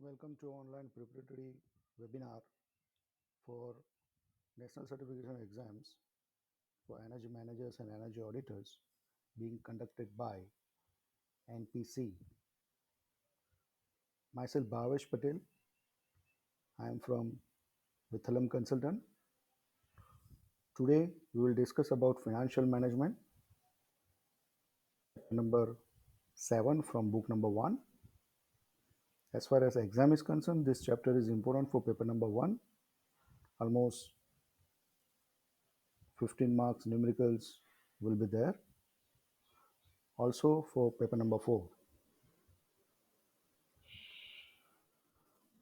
Welcome to online preparatory webinar for National Certification Exams for Energy Managers and Energy Auditors being conducted by NPC. Myself Bhavesh Patel. I am from Vitthalam Consultant. Today we will discuss about financial management, number 7 from book number 1. As far as exam is concerned, this chapter is important for paper number 1. Almost 15 marks numericals will be there. Also for paper number 4.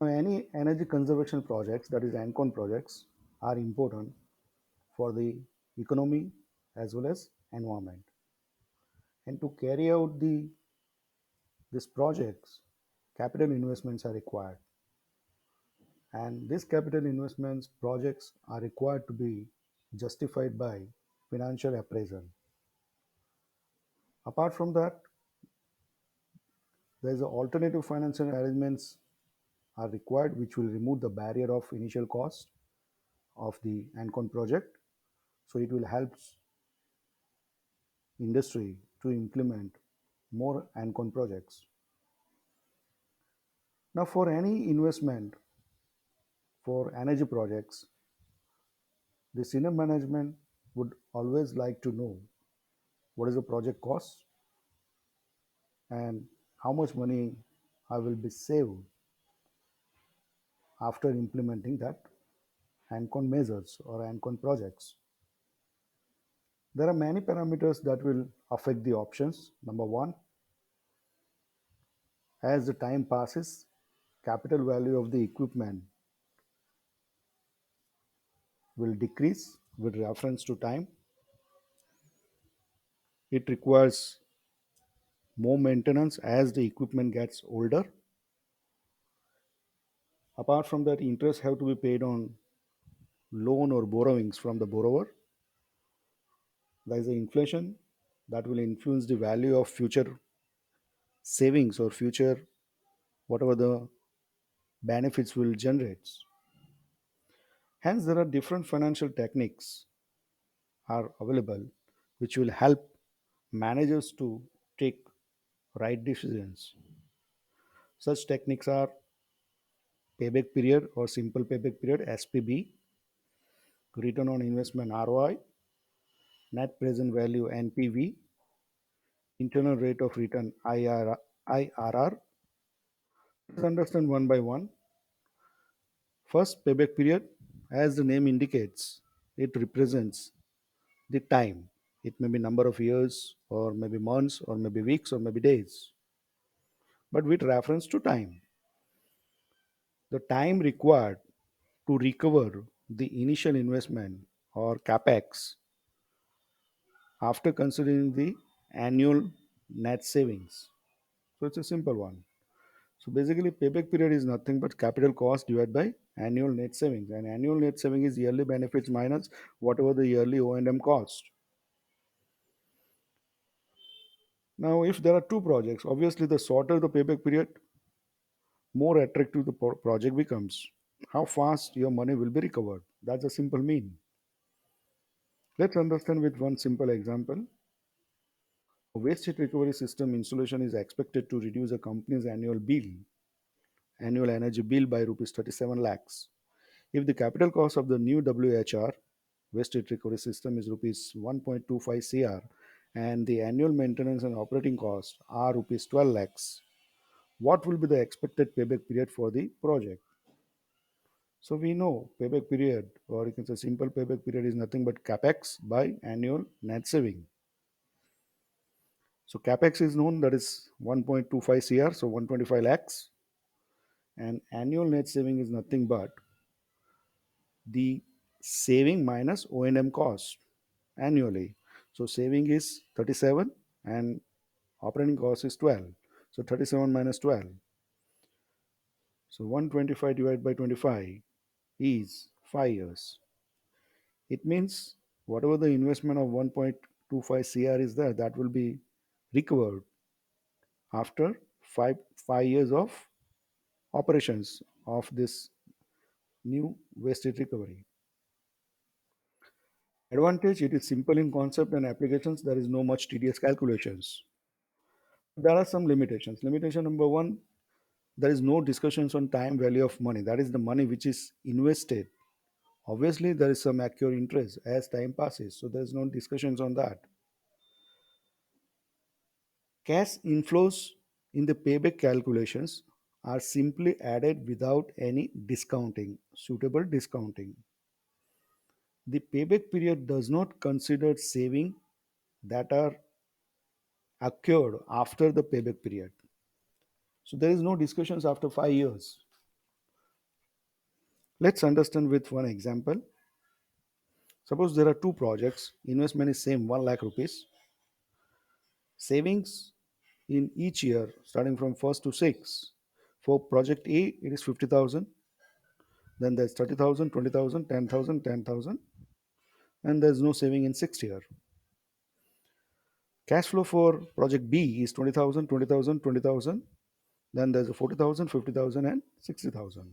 Any energy conservation projects, that is ANCON projects, are important for the economy as well as environment. And to carry out these projects, capital investments are required. And these capital investments projects are required to be justified by financial appraisal. Apart from that, there is alternative financial arrangements are required which will remove the barrier of initial cost of the ANCON project. So it will help industry to implement more ANCON projects. Now, for any investment for energy projects, the senior management would always like to know what is the project cost and how much money I will be saved after implementing that ANCON measures or ANCON projects. There are many parameters that will affect the options. Number one, as the time passes, capital value of the equipment will decrease with reference to time. It requires more maintenance as the equipment gets older. Apart from that, interest have to be paid on loan or borrowings from the borrower. There is the inflation that will influence the value of future savings or future whatever the benefits will generate. Hence, there are different financial techniques are available which will help managers to take right decisions. Such techniques are payback period or simple payback period (SPB), return on investment (ROI), net present value (NPV), internal rate of return (IRR). Let's understand one by one. First, payback period, as the name indicates, it represents the time. It may be number of years, or maybe months, or maybe weeks, or maybe days, but with reference to time. The time required to recover the initial investment or capex after considering the annual net savings. So it's a simple one. So basically, payback period is nothing but capital cost divided by annual net savings, and annual net saving is yearly benefits minus whatever the yearly O&M cost. Now, if there are two projects, obviously the shorter the payback period, more attractive the project becomes. How fast your money will be recovered. That's a simple mean. Let's understand with one simple example. A waste heat recovery system installation is expected to reduce a company's annual energy bill by rupees 37 lakhs. If the capital cost of the new WHR waste heat recovery system is rupees 1.25 crore and the annual maintenance and operating costs are rupees 12 lakhs, what will be the expected payback period for the project? So we know payback period, or you can say simple payback period, is nothing but capex by annual net saving. So capex is known, that is 1.25 crore, so 125 lakhs, and annual net saving is nothing but the saving minus O&M cost annually. So saving is 37 and operating cost is 12. So 37 minus 12. So 125 divided by 25 is 5 years. It means whatever the investment of 1.25 CR is there, that will be recovered after five years of operations of this new waste heat recovery. Advantage, it is simple in concept and applications. There is no much tedious calculations. There are some limitations. Limitation number one, there is no discussions on time value of money. That is the money which is invested. Obviously, there is some accrued interest as time passes. So there is no discussions on that. Cash inflows in the payback calculations are simply added without any discounting, suitable discounting. The payback period does not consider saving that are occurred after the payback period. So there is no discussions after 5 years. Let's understand with one example. Suppose there are two projects, investment is same 1 lakh rupees, savings in each year starting from 1st to 6th. For project A, it is 50,000, then there's 30,000, 20,000, 10,000, 10,000, and there's no saving in 6th year. Cash flow for project B is 20,000, 20,000, 20,000, then there's a 40,000, 50,000, and 60,000.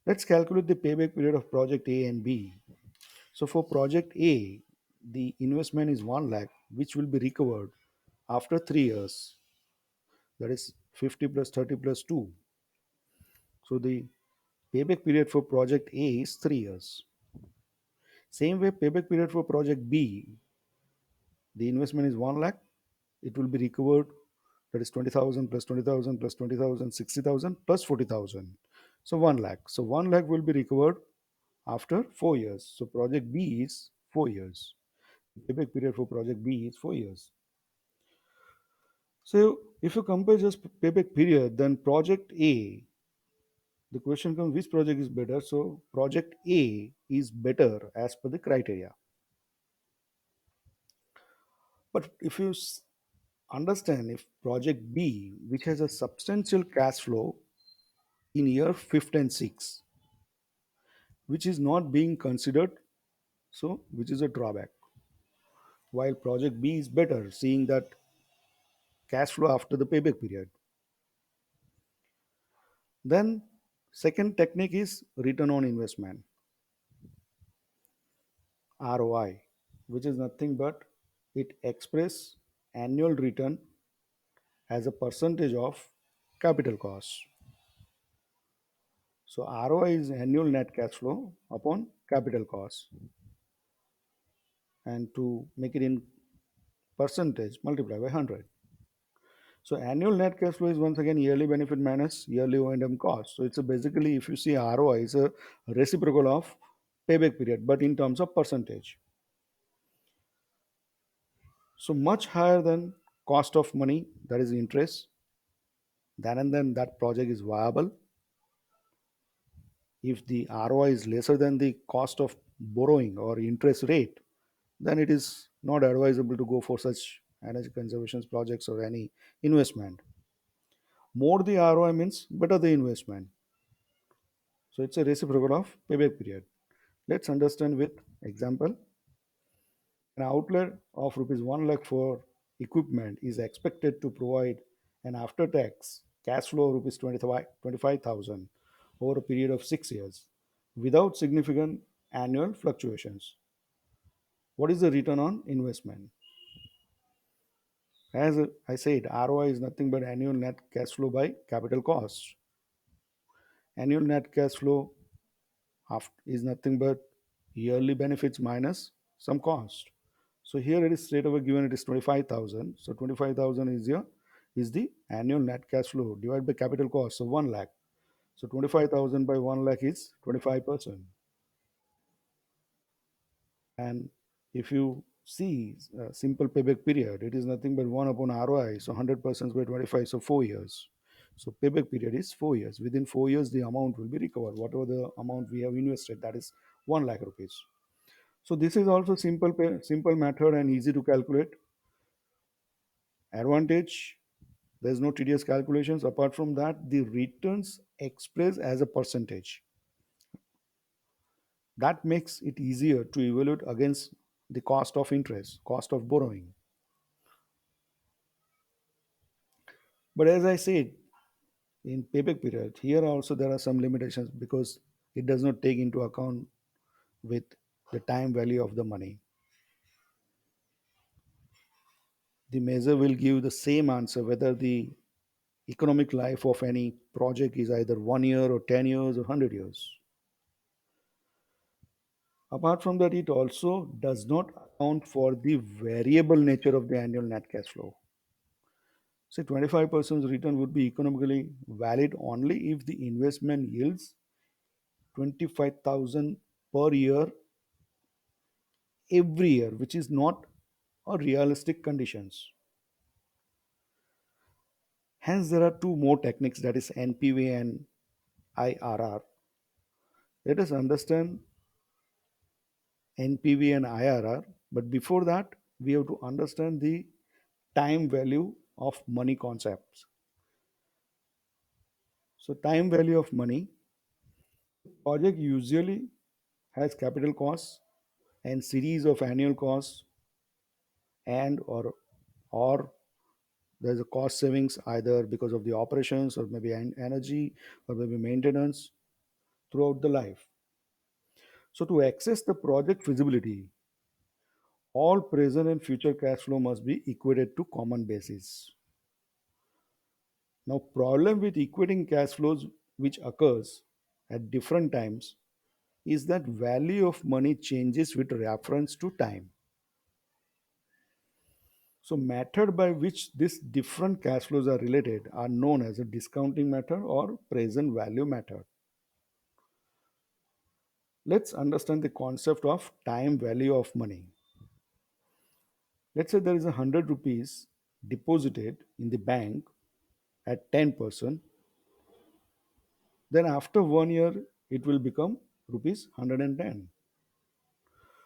Let's calculate the payback period of project A and B. So for project A, the investment is 1 lakh, which will be recovered after 3 years. That is 50 plus 30 plus 2. So the payback period for project A is 3 years. Same way, payback period for project B, the investment is 1 lakh, it will be recovered, that is 20,000 plus 20,000 plus 20,000, 60,000 plus 40,000. So 1 lakh. So 1 lakh will be recovered after 4 years. So project B is 4 years. Payback period for project B is 4 years. So if you compare just payback period, then project A, the question comes which project is better. So project A is better as per the criteria. But if you understand, if project B, which has a substantial cash flow in year 5th and 6th, which is not being considered, so which is a drawback. While project B is better, seeing that cash flow after the payback period. Then second technique is return on investment, ROI, which is nothing but it express annual return as a percentage of capital cost. So ROI is annual net cash flow upon capital cost, and to make it in percentage multiply by 100. So annual net cash flow is once again yearly benefit minus yearly O&M cost. So it's a basically, if you see ROI is a reciprocal of payback period, but in terms of percentage. So much higher than cost of money, that is interest. Then and then that project is viable. If the ROI is lesser than the cost of borrowing or interest rate, then it is not advisable to go for such energy conservation projects or any investment. More the ROI means better the investment. So it's a reciprocal of payback period. Let's understand with example. An outlay of rupees 1 lakh for equipment is expected to provide an after tax cash flow of rupees 25,000 over a period of 6 years without significant annual fluctuations. What is the return on investment? As I said, ROI is nothing but annual net cash flow by capital cost. Annual net cash flow is nothing but yearly benefits minus some cost. So here it is straight away given it is 25,000. So 25,000 is the annual net cash flow divided by capital cost. So 1 lakh. So 25,000 by 1 lakh is 25%. And if you see simple payback period, it is nothing but 1 upon ROI. So 100% by 25, so 4 years. So payback period is 4 years. Within 4 years, the amount will be recovered. Whatever the amount we have invested, that is 1 lakh rupees. So this is also simple method and easy to calculate. Advantage, there's no tedious calculations. Apart from that, the returns expressed as a percentage. That makes it easier to evaluate against the cost of interest, cost of borrowing. But as I said, in payback period, here also there are some limitations because it does not take into account with the time value of the money. The measure will give the same answer whether the economic life of any project is either 1 year or 10 years or 100 years. Apart from that, it also does not account for the variable nature of the annual net cash flow. Say 25% return would be economically valid only if the investment yields 25,000 per year every year, which is not a realistic conditions. Hence, there are two more techniques, that is NPV and IRR. Let us understand NPV and IRR, but before that, we have to understand the time value of money concepts. So, time value of money, project usually has capital costs and series of annual costs and or there's a cost savings either because of the operations or maybe energy or maybe maintenance throughout the life. So to access the project feasibility, all present and future cash flow must be equated to common basis. Now, problem with equating cash flows which occurs at different times is that value of money changes with reference to time. So method by which these different cash flows are related are known as a discounting method or present value method. Let's understand the concept of time value of money. Let's say there is 100 rupees deposited in the bank at 10%, then after 1 year it will become rupees 110.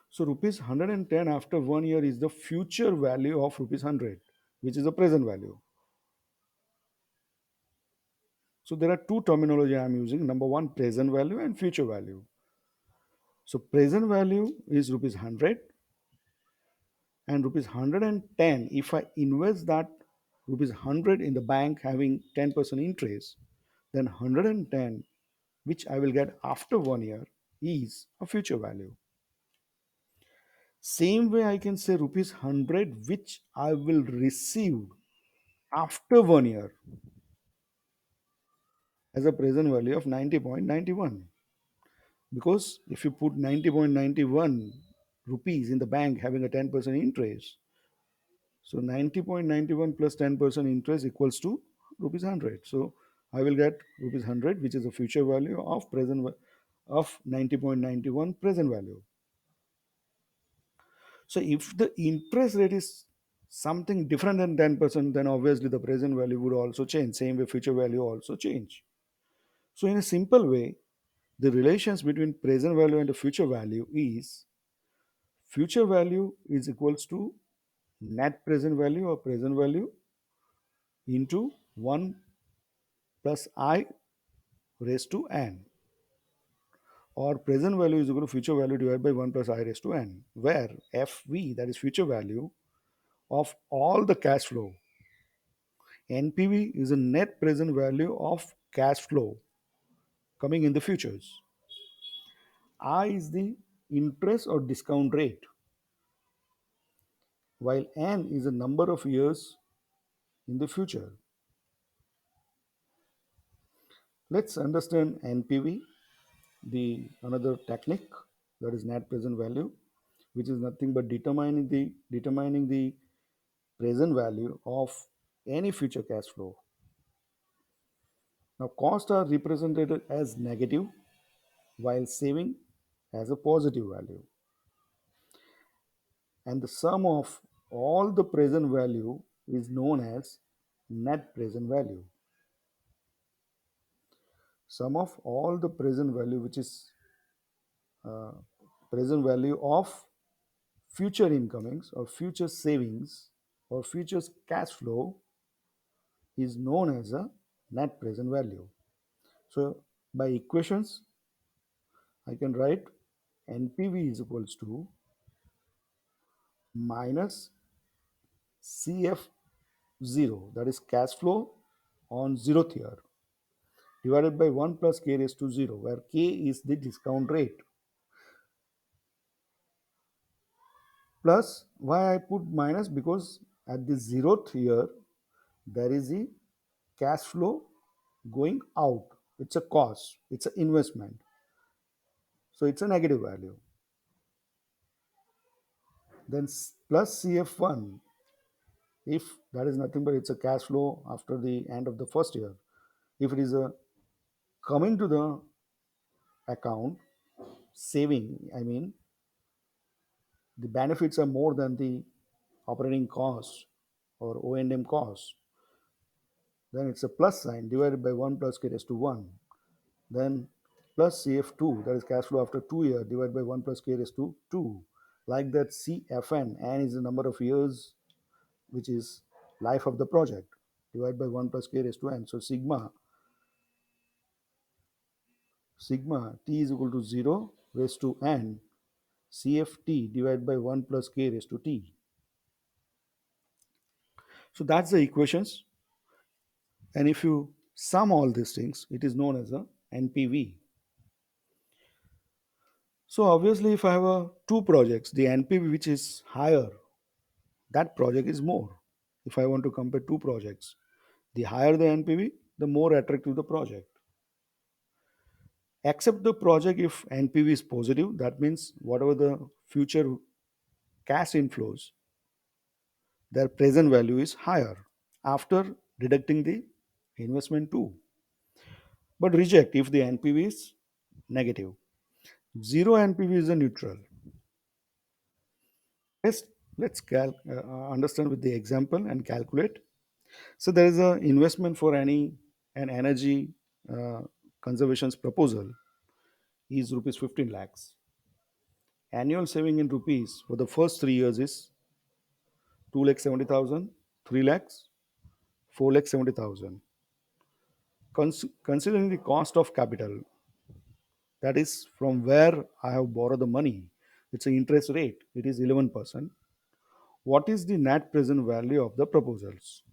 So rupees 110 after 1 year is the future value of rupees 100, which is the present value. So there are two terminology I am using. Number one, present value and future value. So present value is rupees 100 and rupees 110. If I invest that rupees 100 in the bank having 10% interest, then 110 which I will get after 1 year is a future value. Same way I can say rupees 100 which I will receive after 1 year as a present value of 90.91. Because if you put 90.91 rupees in the bank having a 10% interest, so 90.91 plus 10% interest equals to rupees 100. So I will get rupees 100, which is a future value of of 90.91 present value. So if the interest rate is something different than 10%, then obviously the present value would also change. Same way future value also change. So in a simple way, the relations between present value and the future value is future value is equals to net present value or present value into 1 plus I raised to n, or present value is equal to future value divided by 1 plus I raised to n, where FV, that is future value of all the cash flow, NPV is a net present value of cash flow coming in the futures, I is the interest or discount rate, while n is the number of years in the future. Let's understand NPV, the another technique, that is net present value, which is nothing but determining the present value of any future cash flow. Now costs are represented as negative while saving as a positive value, and the sum of all the present value is known as net present value. Sum of all the present value, which is uh, present value of future incomings or future savings or future cash flow, is known as a net present value. So by equations, I can write NPV is equals to minus CF0, that is cash flow on zeroth year, divided by 1 plus k raised to 0, where k is the discount rate. Plus, why I put minus? Because at the 0th year, there is a cash flow going out. It's a cost, it's an investment. So it's a negative value. Then plus CF1, if that is nothing but it's a cash flow after the end of the first year. If it is a coming to the account, saving, I mean, the benefits are more than the operating cost or O&M cost, then it's a plus sign divided by 1 plus k raised to 1. Then plus CF2, that is cash flow after 2 years, divided by 1 plus k raised to 2. Like that, CFN, N is the number of years, which is life of the project, divided by 1 plus k raised to n. So sigma t is equal to 0 raised to n CFT divided by 1 plus k raised to t. So that's the equations. And if you sum all these things, it is known as a NPV. So obviously, if I have two projects, the NPV which is higher, that project is more. If I want to compare two projects, the higher the NPV, the more attractive the project. Except the project if NPV is positive, that means whatever the future cash inflows, their present value is higher after deducting the investment too. But reject if the NPV is negative. Zero NPV is a neutral. Let's understand with the example and calculate. So there is a investment for an energy uh, conservation's proposal is rupees 15 lakhs. Annual saving in rupees for the first 3 years is 2 lakh 70,000, 3 lakhs, 4 lakh 70,000. Considering the cost of capital, that is from where I have borrowed the money, it's an interest rate, it is 11%. What is the net present value of the proposals?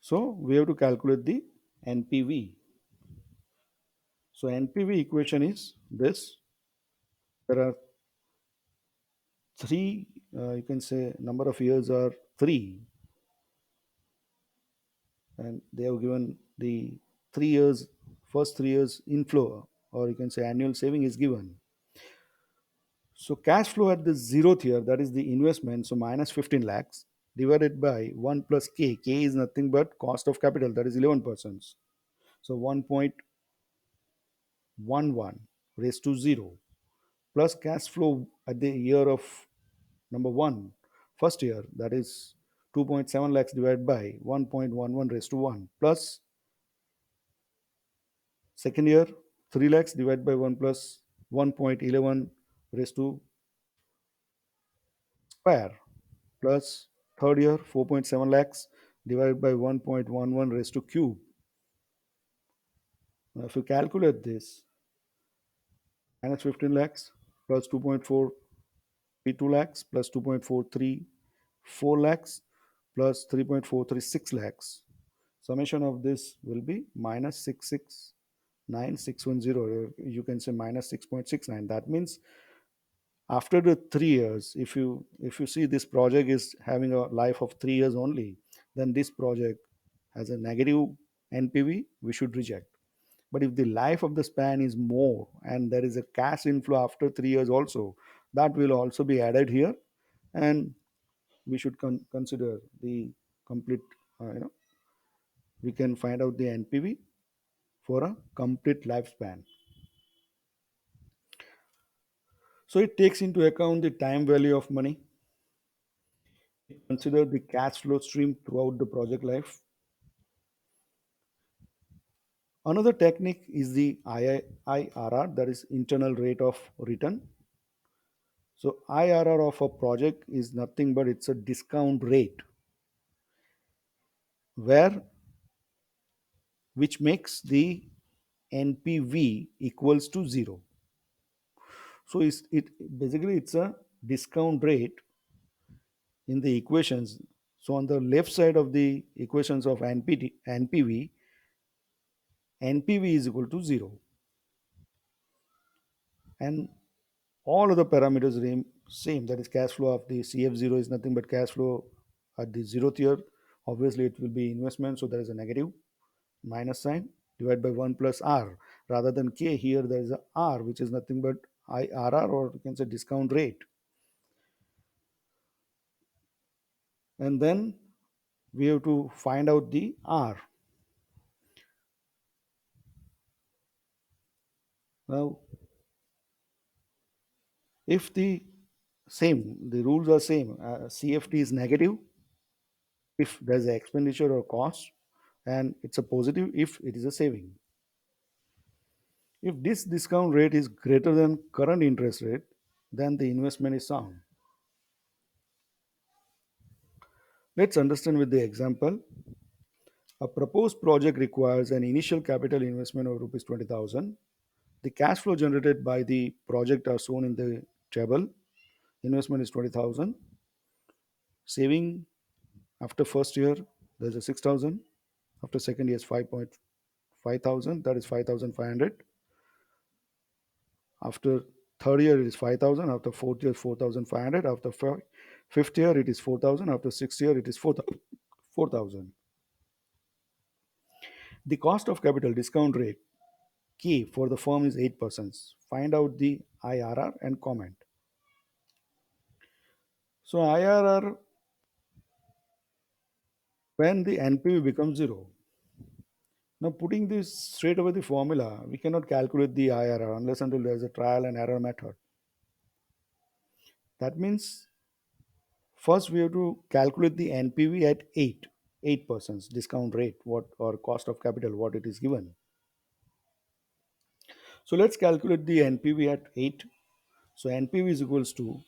So we have to calculate the NPV. So NPV equation is this. There are three, you can say number of years are three, and they have given the 3 years, first 3 years inflow, or you can say annual saving is given. So cash flow at the 0th year, that is the investment, so minus 15 lakhs divided by 1 plus k. K is nothing but cost of capital, that is 11%. So 1.11 raised to 0 plus cash flow at the year of number 1, first year, that is 2.7 lakhs divided by 1.11 raised to 1 plus second year 3 lakhs divided by 1 plus 1.11 raised to square plus third year 4.7 lakhs divided by 1.11 raised to cube. Now if you calculate this, minus 15 lakhs plus 2.432 lakhs plus 2.434 lakhs plus 3.436 lakhs, summation of this will be minus 669,610. You can say minus 6.69. That means after the 3 years, if you see this project is having a life of 3 years only, then this project has a negative NPV, we should reject. But if the life of the span is more and there is a cash inflow after 3 years also, that will also be added here, and we should consider the complete, we can find out the NPV for a complete lifespan. So it takes into account the time value of money. It consider the cash flow stream throughout the project life. Another technique is the IRR, that is internal rate of return. So IRR of a project is nothing but it's a discount rate where which makes the NPV equals to 0. So it basically it's a discount rate in the equations. So on the left side of the equations of NPV is equal to 0, and all of the parameters remain same. That is, cash flow of the CF0 is nothing but cash flow at the zeroth year. Obviously, it will be investment, so there is a negative minus sign divided by 1 plus R. Rather than K, here there is a R, which is nothing but IRR, or you can say discount rate. And then we have to find out the R. Now, if the rules are same, CFT is negative if there's an expenditure or cost, and it's a positive if it is a saving. If this discount rate is greater than current interest rate, then the investment is sound. Let's understand with the example. A proposed project requires an initial capital investment of rupees 20,000. The cash flow generated by the project are shown in the table. Investment is 20,000. Saving after first year, there's a 6,000. After second year is 5,500. That is 5,500. After third year, it is 5,000. After fourth year, 4,500. After fifth year, it is 4,000. After sixth year, it is 4,000. The cost of capital discount rate K for the firm is 8%. Find out the IRR and comment. So IRR when the NPV becomes zero. Now putting this straight away the formula, we cannot calculate the IRR unless until there is a trial and error method. That means first we have to calculate the NPV at 8% discount rate, what or cost of capital, what it is given. So let's calculate the NPV at 8. So NPV is equals to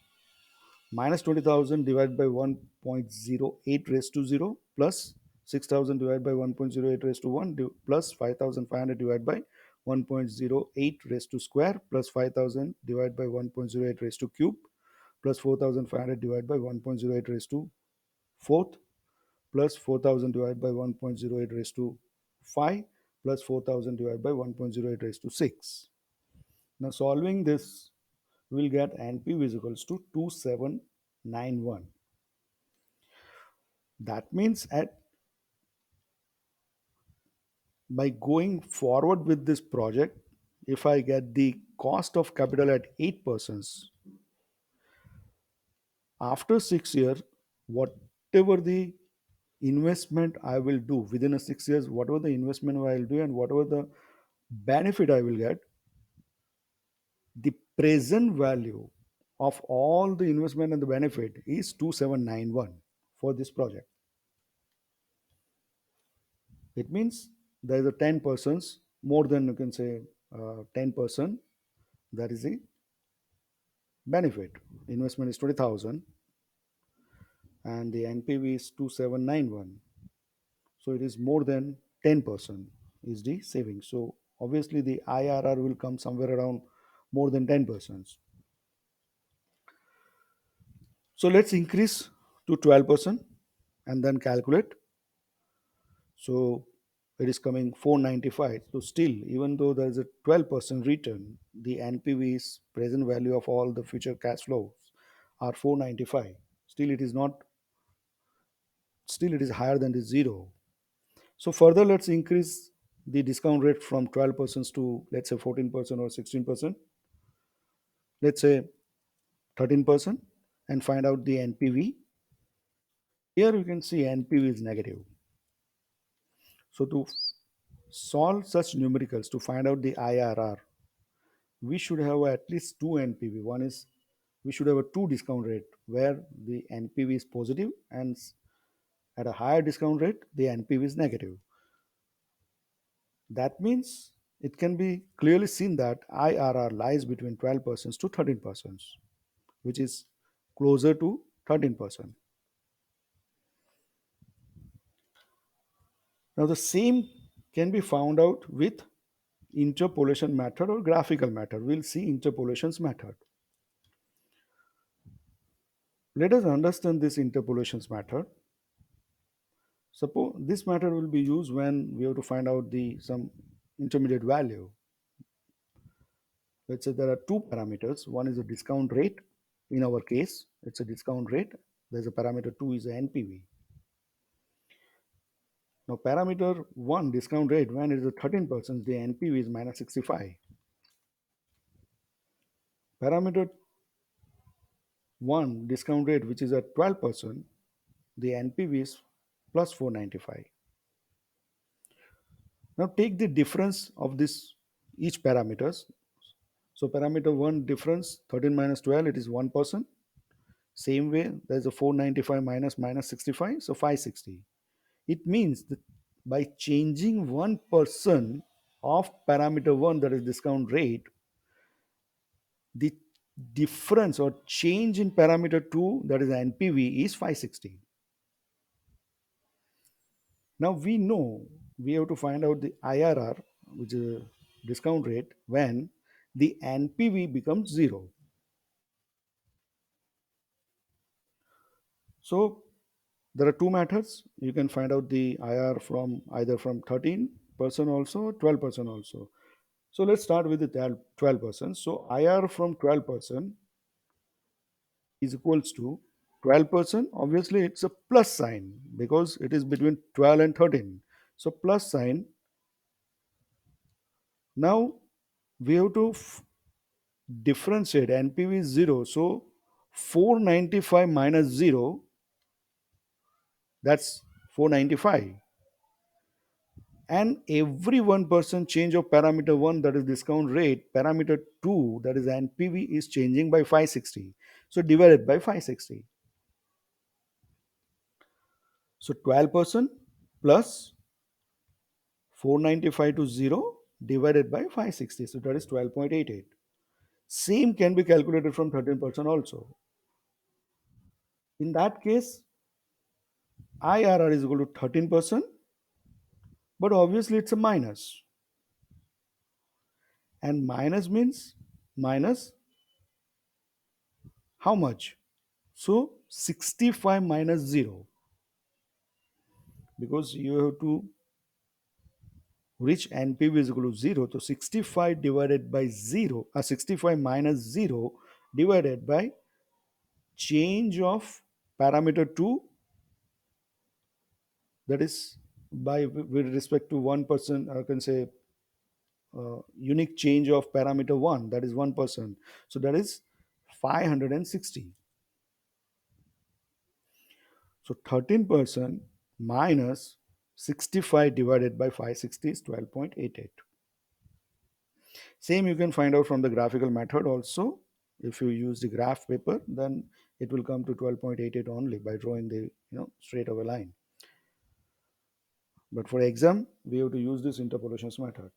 minus 20,000 divided by 1.08 raised to 0 plus 6,000 divided by 1.08 raised to 1 plus 5,500 divided by 1.08 raised to square plus 5,000 divided by 1.08 raised to cube plus 4,500 divided by 1.08 raised to fourth plus 4,000 divided by 1.08 raised to 5 plus 4,000 divided by 1.08 raised to 6. Now solving this, we will get NP is equals to 2791. That means at by going forward with this project, if I get the cost of capital at 8%, after 6 years, whatever the investment I will do within a 6 years, whatever the investment I will do and whatever the benefit I will get, the present value of all the investment and the benefit is 2791 for this project. It means there is a 10% more than, you can say, 10%. That is the benefit. Investment is 20,000 and the NPV is 2791. So it is more than 10% is the saving. So obviously the IRR will come somewhere around more than 10%. So let's increase to 12% and then calculate. So it is coming 495. So still, even though there is a 12% return, the NPV's present value of all the future cash flows are 495. Still, it is not. Still, it is higher than the zero. So further, let's increase the discount rate from 12% to, let's say, 14% or 16%. Let's say 13% and find out the NPV. Here you can see NPV is negative. So to solve such numericals to find out the IRR, we should have at least two NPV. One is we should have a two discount rate where the NPV is positive and at a higher discount rate the NPV is negative. That means it can be clearly seen that IRR lies between 12% to 13%, which is closer to 13%. Now the same can be found out with interpolation method or graphical method. We'll see interpolations method. Let us understand this interpolations method. Suppose this method will be used when we have to find out the some intermediate value. Let's say there are two parameters. One is a discount rate. In our case, it's a discount rate. There's a parameter two is a NPV. Now parameter one discount rate when it is a 13%, the NPV is minus 65. Parameter one discount rate which is at 12%, the NPV is plus 495. Now take the difference of this each parameters. So parameter one difference 13 minus 12 it is 1%. Same way there's a 495 minus 65 so 560. It means that by changing 1% of parameter one that is discount rate, the difference or change in parameter two that is NPV is 560. Now we know we have to find out the IRR, which is a discount rate, when the NPV becomes zero. So there are two methods. You can find out the IR from either from 13% also, 12% also. So let's start with the 12%. So IR from 12% is equals to 12%. Obviously, it's a plus sign because it is between 12 and 13. So plus sign. Now we have to differentiate. NPV is 0. So 495 minus 0, that's 495. And every 1% change of parameter 1 that is discount rate, parameter 2 that is NPV is changing by 560. So divided by 560. So 12% plus 495 to 0 divided by 560. So that is 12.88. Same can be calculated from 13% also. In that case, IRR is equal to 13%, but obviously it's a minus. And minus means minus how much? So 65 minus 0, because you have to reach NPV is equal to 0. So 65 divided by 0, 65 minus 0 divided by change of parameter 2, that is by with respect to 1%, I can say unique change of parameter 1, that is 1%. So that is 560. So 13% minus 65 divided by 560 is 12.88. Same you can find out from the graphical method also. If you use the graph paper, then it will come to 12.88 only by drawing the straight of a line. But for exam, we have to use this interpolations method.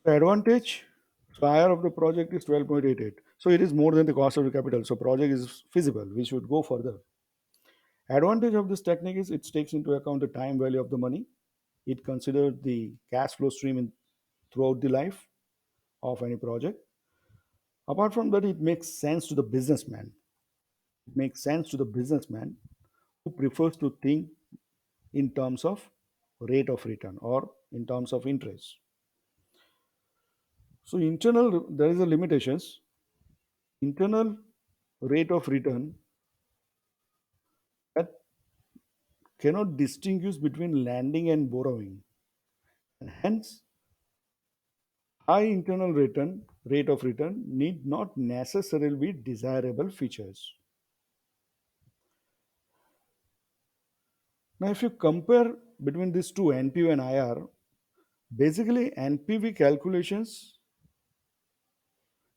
The advantage, so IR of the project is 12.88. So it is more than the cost of the capital. So project is feasible. We should go further. Advantage of this technique is it takes into account the time value of the money. It considers the cash flow stream throughout the life of any project. Apart from that, it makes sense to the businessman. It makes sense to the businessman who prefers to think in terms of rate of return or in terms of interest. So internal, there is a limitations. Internal rate of return that cannot distinguish between lending and borrowing, and hence high internal return rate of return need not necessarily be desirable features. Now, if you compare between these two, NPV and IR, basically NPV calculations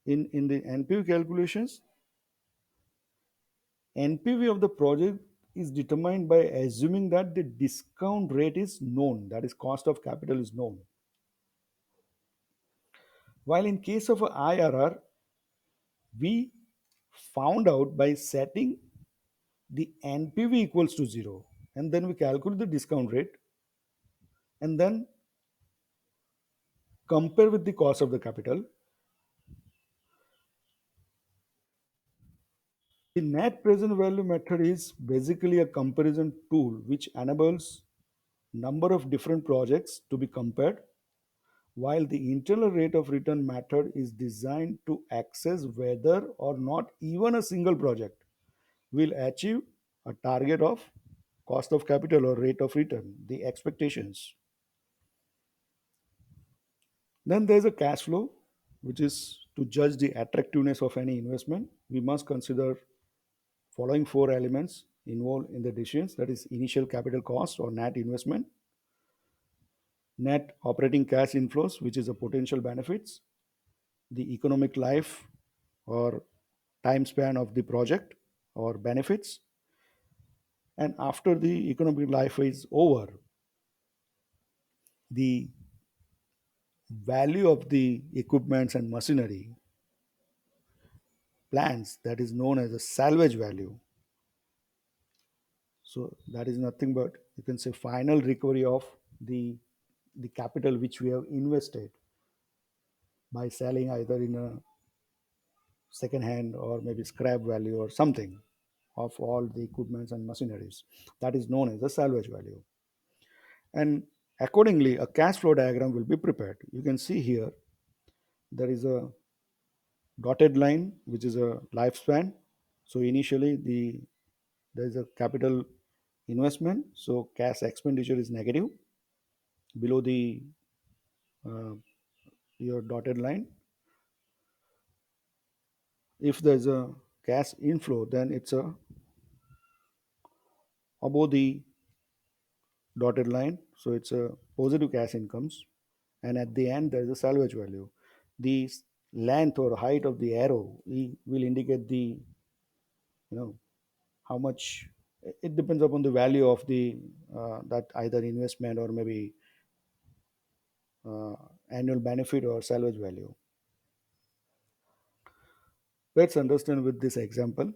in the NPV calculations, NPV of the project is determined by assuming that the discount rate is known, that is, cost of capital is known. While in case of a IRR, we found out by setting the NPV equals to 0, and then we calculate the discount rate and then compare with the cost of the capital. The net present value method is basically a comparison tool which enables number of different projects to be compared, while the internal rate of return method is designed to assess whether or not even a single project will achieve a target of cost of capital or rate of return, the expectations. Then there's a cash flow, which is to judge the attractiveness of any investment. We must consider following four elements involved in the decisions, that is, initial capital cost or net investment, net operating cash inflows, which is the potential benefits, the economic life or time span of the project or benefits, and after the economic life is over, the value of the equipments and machinery plans, that is known as a salvage value. So that is nothing but, you can say, final recovery of the capital which we have invested by selling either in a second hand or maybe scrap value or something of all the equipments and machineries. That is known as the salvage value. And accordingly, a cash flow diagram will be prepared. You can see here there is a dotted line which is a lifespan. So initially there is a capital investment, so cash expenditure is negative below the uh, your dotted line. If there's a cash inflow, then it's a above the dotted line, so it's a positive cash incomes. And at the end there's a salvage value. The length or height of the arrow will indicate the, you know, how much. It depends upon the value of the that either investment or maybe uh, annual benefit or salvage value. Let's understand with this example.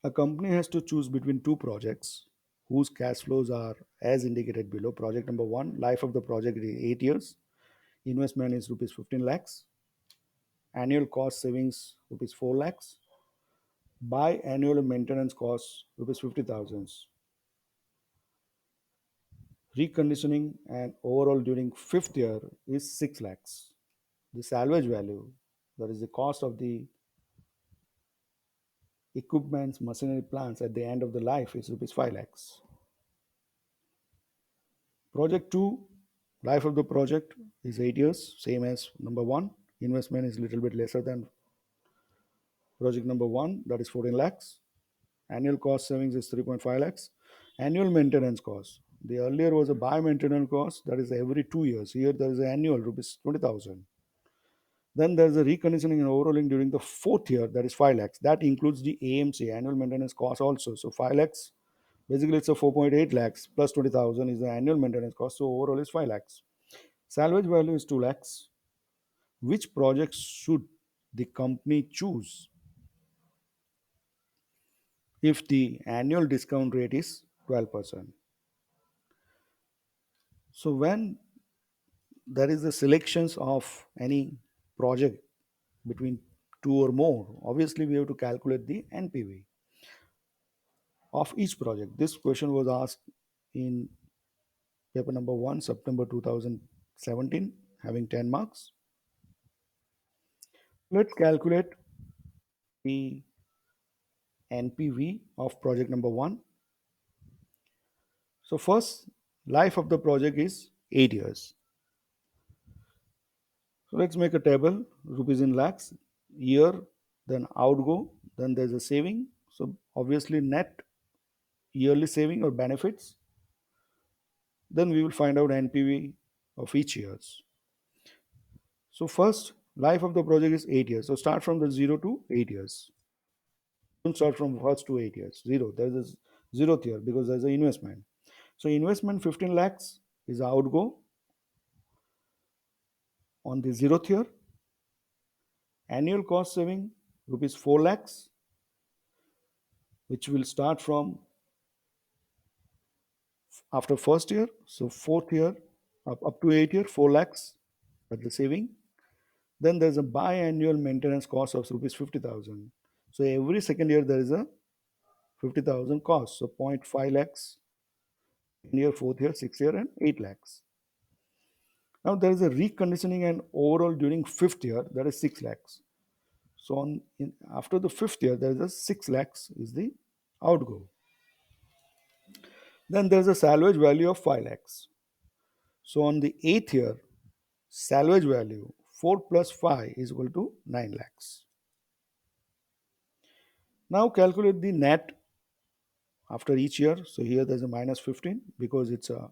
A company has to choose between two projects whose cash flows are as indicated below. Project number one, life of the project is 8 years, investment is rupees 15 lakhs, annual cost savings rupees 4 lakhs, biannual maintenance costs rupees 50,000, reconditioning and overall during fifth year is 6 lakhs. The salvage value, that is the cost of the equipments, machinery plants at the end of the life, is rupees 5 lakhs. Project 2, life of the project is 8 years, same as number 1. Investment is little bit lesser than project number 1, that is 14 lakhs. Annual cost savings is 3.5 lakhs. Annual maintenance cost. The earlier was a buy maintenance cost, that is every 2 years. Here there is an annual rupees 20,000. Then there's a reconditioning and overhauling during the fourth year, that is 5 lakhs. That includes the AMC, annual maintenance cost also. So 5 lakhs, basically it's a 4.8 lakhs plus 20,000 is the annual maintenance cost. So overall is 5 lakhs. Salvage value is 2 lakhs. Which projects should the company choose if the annual discount rate is 12%? So when there is a selections of any project between two or more, obviously we have to calculate the NPV of each project. This question was asked in paper number 1, September 2017, having 10 marks. Let's calculate the NPV of project number 1. So first, life of the project is 8 years. So let's make a table, rupees in lakhs, year, then outgo, then there's a saving. So obviously net yearly saving or benefits. Then we will find out NPV of each years. So first, life of the project is 8 years. So start from the 0 to 8 years. Don't start from first to 8 years. Zero. There is a zeroth year because there's an investment. So investment 15 lakhs is outgo on the zeroth year. Annual cost saving rupees 4 lakhs, which will start from after first year. So fourth year up to 8 year 4 lakhs. That's the saving. Then there's a biannual maintenance cost of rupees 50,000. So every second year there is a 50,000 cost. So 0.5 lakhs, second year, fourth year, sixth year, and 8 lakhs. Now there is a reconditioning and overall during fifth year, that is 6 lakhs. So after the fifth year, there is a 6 lakhs is the outgo. Then there is a salvage value of 5 lakhs. So on the eighth year, salvage value 4 plus 5 is equal to 9 lakhs. Now calculate the net after each year. So here there's a minus 15 because it's a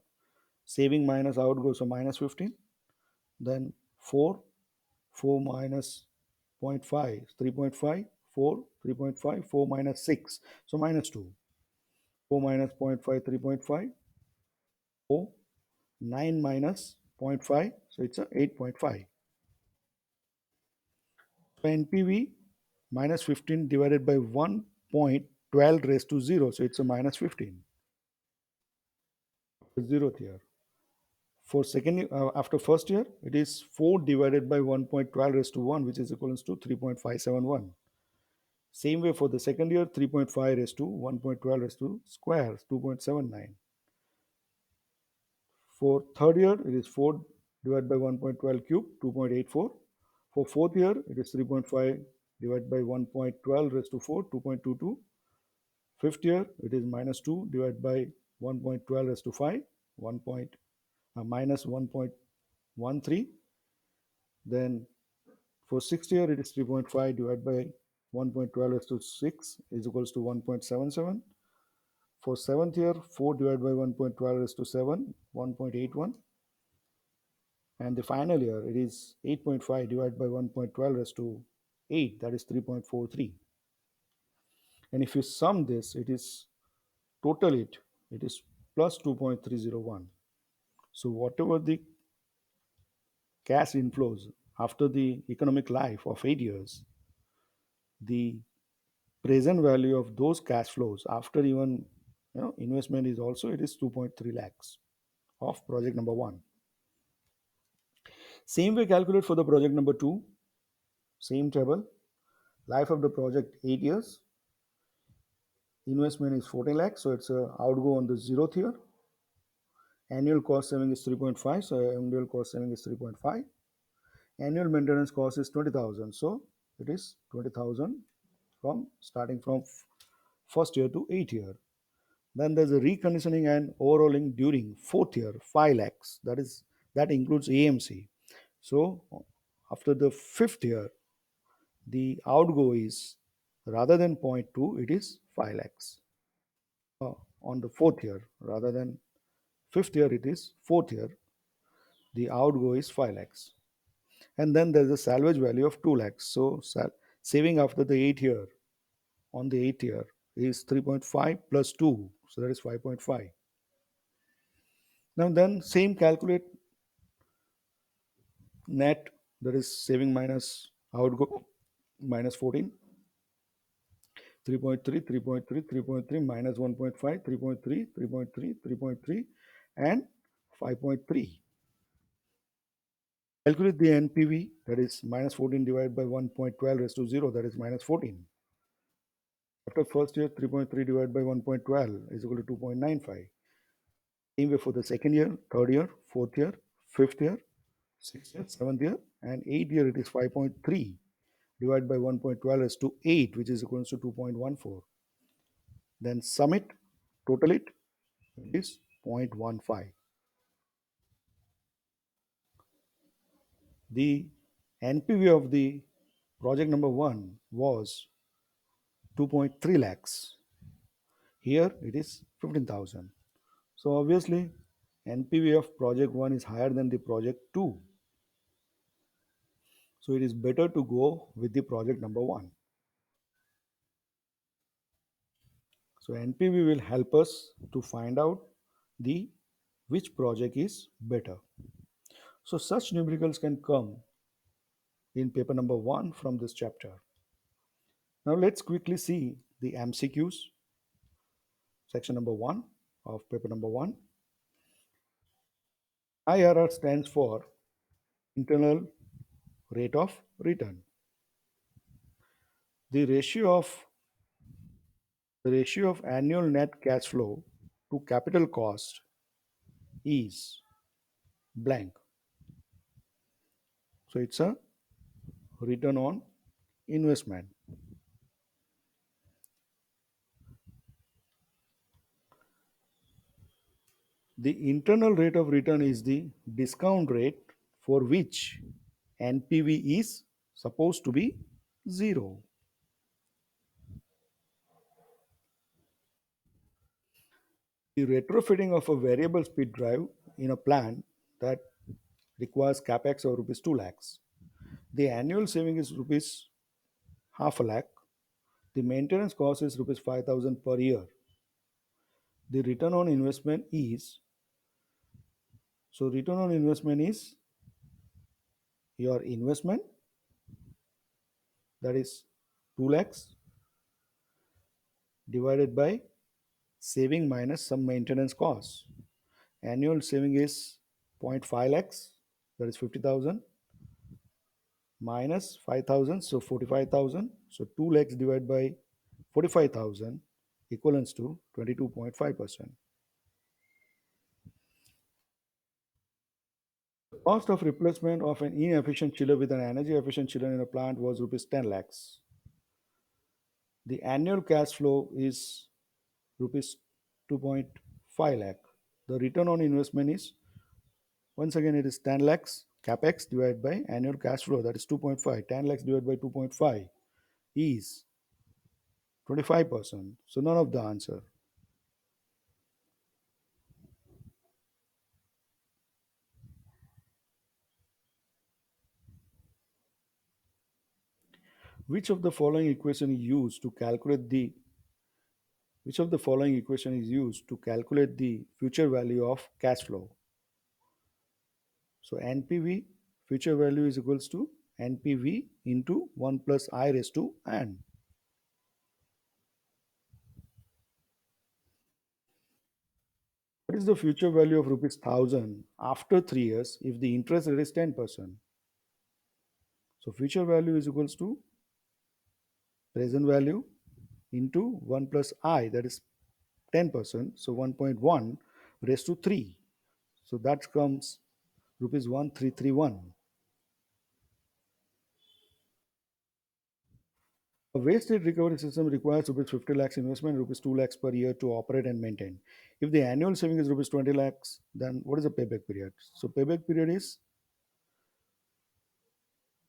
saving minus outgo, so minus 15. Then 4, 4 minus zero point 0.5, 3.5, 4, 3.5, 4 minus 6, so minus 2. 4 minus 0.5, 3.5, 4, 9 minus zero point 0.5, so it's a 8.5. So NPV minus 15 divided by 1.12 raised to 0, so it's a minus 15. Zeroth year. For second after first year, it is 4 divided by 1.12 raised to 1, which is equivalent to 3.571. Same way for the second year, 3.5 raised to 1.12 raised to square, 2.79. For third year, it is 4 divided by 1.12 cube, 2.84. For fourth year, it is 3.5 divided by 1.12 raised to 4, 2.22. Fifth year, it is minus 2 divided by 1.12 raised to 5, 1 point, minus 1.13. Then for sixth year, it is 3.5 divided by 1.12 raised to 6 is equals to 1.77. For seventh year, 4 divided by 1.12 raised to 7, 1.81. And the final year, it is 8.5 divided by 1.12 raised to 8, that is 3.43. And if you sum this, it is total it is plus 2.301. So whatever the cash inflows after the economic life of 8 years, the present value of those cash flows after even investment is also it is 2.3 lakhs of project number 1. Same way calculate for the project number 2. Same table. Life of the project 8 years. Investment is 14 lakhs, so it's a outgo on the 0th year. Annual cost saving is 3.5, so annual cost saving is 3.5. Annual maintenance cost is 20,000, so it is 20,000 from starting from first year to 8th year. Then there's a reconditioning and overhauling during 4th year, 5 lakhs. That includes AMC. So after the 5th year, the outgo is rather than zero point 0.2, it is 5 lakhs. On the 4th year, rather than 5th year, it is 4th year, the outgo is 5 lakhs. And then there's a salvage value of 2 lakhs. So saving after the 8th year, on the 8th year, is 3.5 plus 2, so that is 5.5. Now then same calculate net, that is saving minus outgo minus 14, 3.3, 3.3, 3.3 minus 1.5, 3.3, 3.3, 3.3, and 5.3. Calculate the NPV, that is minus 14 divided by 1.12 raised to 0, that is minus 14. After first year, 3.3 divided by 1.12 is equal to 2.95. Same way for the second year, third year, fourth year, fifth year, sixth year, seventh year, and eighth year, it is 5.3 divided by 1.12 is to 8, which is equal to 2.14. Then sum it, total it is 0.15. The NPV of the project number 1 was 2.3 lakhs. Here it is 15,000. So obviously NPV of project 1 is higher than the project 2. So it is better to go with the project number 1. So NPV will help us to find out the which project is better. So such numericals can come in paper number 1 from this chapter. Now let's quickly see the MCQs, section number 1 of paper number 1. IRR stands for internal rate of return. The ratio of annual net cash flow to capital cost is blank. So it's a return on investment. The internal rate of return is the discount rate for which NPV is supposed to be zero. The retrofitting of a variable speed drive in a plant that requires capex of rupees 2 lakhs. The annual saving is rupees half a lakh. The maintenance cost is rupees 5,000 per year. The return on investment is return on investment is your investment, that is 2 lakhs, divided by saving minus some maintenance costs. Annual saving is zero point 0.5 lakhs, that is 50,000, minus 5,000, so 45,000. So 2 lakhs divided by 45,000 equivalents to 22.5%. The cost of replacement of an inefficient chiller with an energy efficient chiller in a plant was rupees 10 lakhs. The annual cash flow is rupees 2.5 lakh. The return on investment is, once again, it is 10 lakhs capex divided by annual cash flow, that is 2.5. 10 lakhs divided by 2.5 is 25%. So none of the answer. Which of the following equation is used to calculate the which of the following equation is used to calculate the future value of cash flow? So NPV, future value, is equals to NPV into 1 plus I raised to n. What is the future value of rupees 1000 after 3 years if the interest rate is 10%? So future value is equals to present value into 1 plus I, that is 10%. So 1.1 raised to 3. So that comes rupees 1331. A waste heat recovery system requires rupees 50 lakhs investment, rupees 2 lakhs per year to operate and maintain. If the annual saving is rupees 20 lakhs, then what is the payback period? So payback period is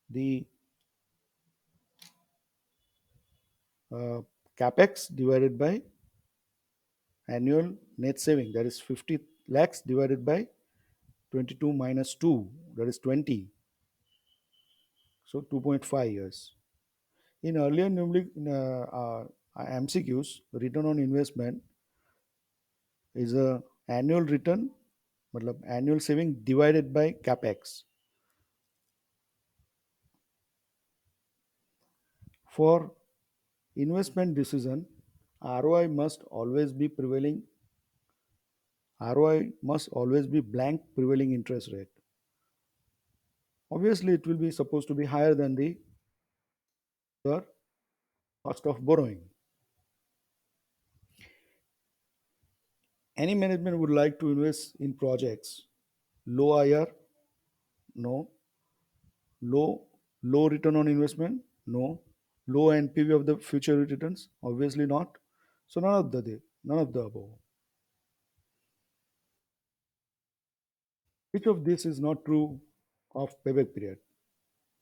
the uh, capex divided by annual net saving, that is 50 lakhs divided by 22 minus 2, that is 20. So 2.5 years. In earlier numeric MCQs, return on investment is a annual return, matlab annual saving divided by capex. For investment decision, ROI must always be prevailing. ROI must always be blank prevailing interest rate. Obviously, it will be supposed to be higher than the cost of borrowing. Any management would like to invest in projects low IR, no. Low return on investment, no. Low NPV of the future returns, obviously not. So none of the above. Which of this is not true of payback period?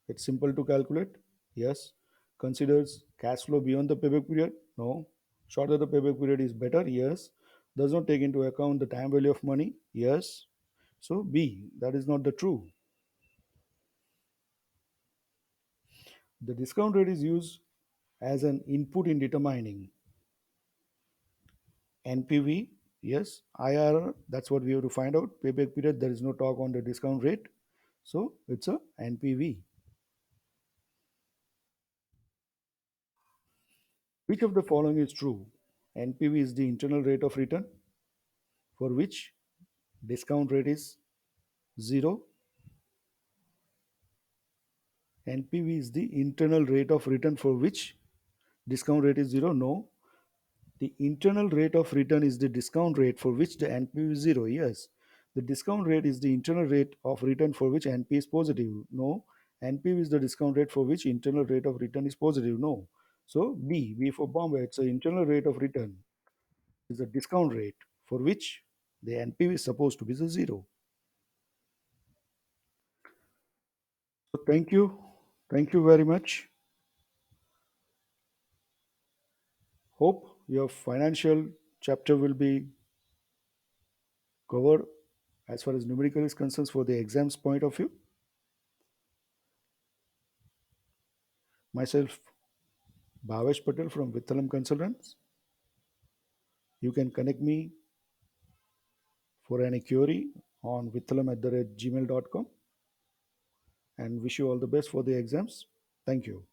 It's simple to calculate. Yes. Considers cash flow beyond the payback period. No. Shorter the payback period is better. Yes. Does not take into account the time value of money. Yes. So B, that is not the true. The discount rate is used as an input in determining NPV. Yes. IRR, that's what we have to find out. Payback period, there is no talk on the discount rate. So it's a NPV. Which of the following is true? NPV is the internal rate of return for which discount rate is 0. NPV is the internal rate of return for which Discount rate is 0? No. The internal rate of return is the discount rate for which the NPV is 0. Yes. The discount rate is the internal rate of return for which NP is positive. No. NPV is the discount rate for which internal rate of return is positive. No. So B for Bombay, it's the internal rate of return is the discount rate for which the NPV is supposed to be the 0. So thank you. Thank you very much. Hope your financial chapter will be covered as far as numerical is concerned for the exams point of view. Myself, Bhavesh Patel from Vitthalam Consultants. You can connect me for any query on vitthalam@gmail.com and wish you all the best for the exams. Thank you.